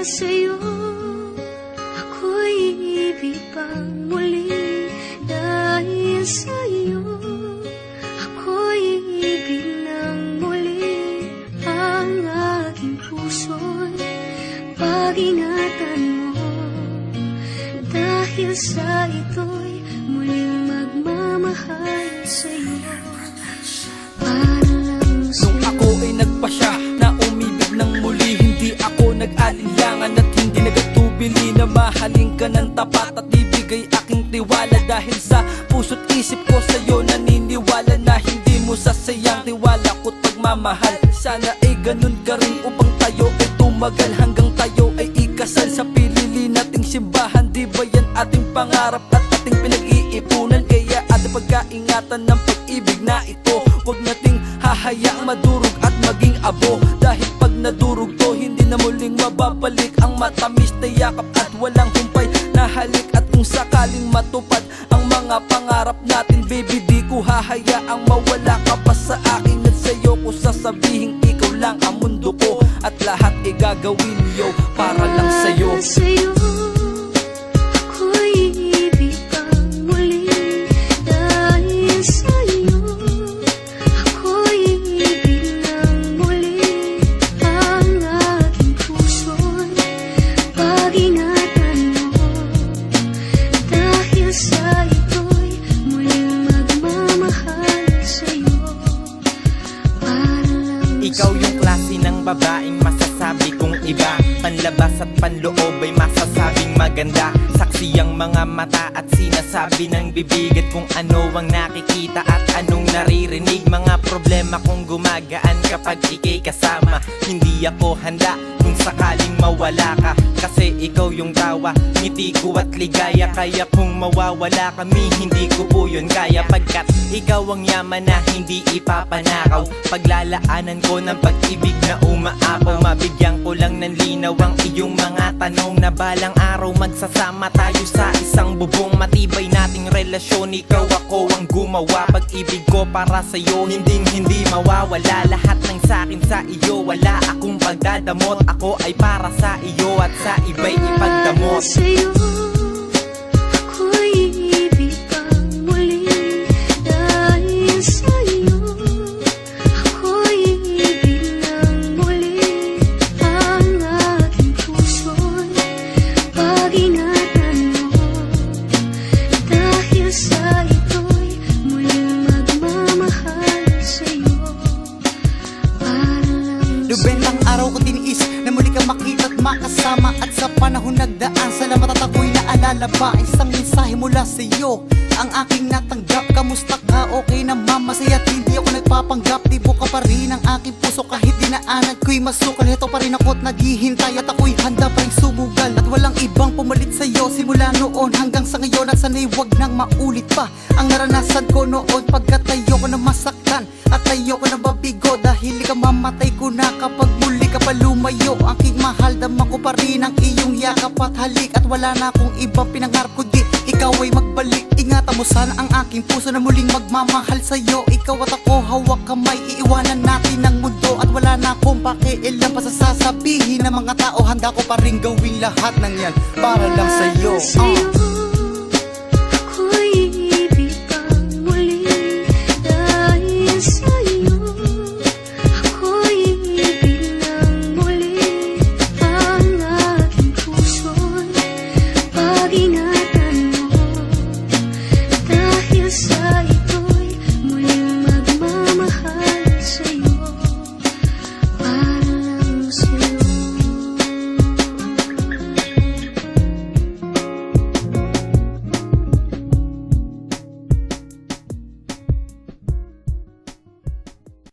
sa'yo, ako'y ibig pang muli. Dahil sa'yo, ako'y ibig ng muli. Ang aking puso'y pag-ingatan mo. Dahil sa ito'y muling magmamahal sa'yo. Nung ako ay nagpasya na umibig ng muli, hindi ako nag-alinlangan at hindi nagatubili na mahalin ka ng tapat at ibigay aking tiwala. Dahil sa puso't isip ko sa'yo naniniwala na hindi mo sasayang tiwala ko't pagmamahal. Sana ay ganun ka rin upang tayo ay tumagal hanggang tayo ay ikasal sa pinili nating simbahan. Di ba yan ating pangarap at ating pinag-iipunan? Kaya ating pagkaingatan ng pag-ibig na ito. Huwag nating hahayaang madurog at maging abo. Dahil pag nadurog to, hindi na muling mababalik ang matamis na yakap at walang humpay na halik. At kung sakaling matupad ang mga pangarap natin, baby, di ko hahayaang mawala ka pa sa akin. At sa'yo ko sasabihin, ikaw lang ang mundo ko. At lahat ay gagawin yo para lang sa'yo. Ako'y ibig pang muli. Dahil sa'yo, ako'y ibig ng muli. Ang aking puso'y pag-ingatan mo. Dahil sa ito'y muling magmamahal sa'yo. Ikaw yung klase ng babaeng masasabi kong iba. Panlabas at panloob ay masasabing maganda. Saksi ang mga mata at sinasabi ng bibig at kung ano ang nakikita at anong naririnig. Mga problema kong gumagaan kapag ikay kasama. Hindi ako handa kung sakaling mawala ka, kasi ikaw yung tawa, ngiti ko at ligaya. Kaya kung mawawala kami, hindi ko po yun kaya. Pagkat ikaw ang yaman na hindi ipapanakaw. Paglalaanan ko ng pag-ibig na umaapaw. Mabigyan ko lang ng linaw ang iyong mga tanong, na balang araw magsasama tayo sa isang bubong. Matibay nating relasyon, ikaw ako ang gumawa. Pag-ibig ko para sa'yo, hindi mawawala. Lahat ng sakin sa iyo, wala akong pagdadamot. Ako ay para sa iyo at sa iba'y ipagdamot. Sa'yo, ako'y ibig pang muli. Dahil sa'yo, ako'y ibig ng muli. Ang aking puso'y pag-ingatan mo. Dahil sa ito'y muling magmamahal sa'yo. Lubentang araw ko tiniis na muli ka makita at makasama. At sa panahon nagdaan, salamat at ako'y naalala pa. Isang mensahe mula sa iyo ang aking natanggap. Kamusta ka? Okay na mama, saya't hindi ako nagpapanggap. Tibo ka pa rin ang aking puso kahit dinaanan ko'y masukal. Ito pa rin ako't naghihintay at ako'y handa pa rin sumugal. At walang ibang pumalit sa'yo simula noon hanggang sa ngayon. At sana'y wag nang maulit pa ang naranasan ko noon. Pagkat tayo ko na masaktan at tayo ko na babigo. Dahil ikaw mamatay ko na kapag muli ka pa lumayo. Aking mahal, dama ko pa rin ang iyong yakap at halik. At wala na akong ibang pinangarap kundi ikaw ay magbalik. Ingatan mo sana ang aking puso na muling magmamahal sa'yo. Ikaw at ako hawak kamay, iiwanan natin ang mundo. At wala na akong pakialam pa sa sasabihin ng mga tao. Handa ko pa rin gawin lahat ng yan para lang sa'yo. Ako'y ibig pang muli. Dahil sa'yo, ako'y ibig ng muli. Ang aking puso'y pag-ingatan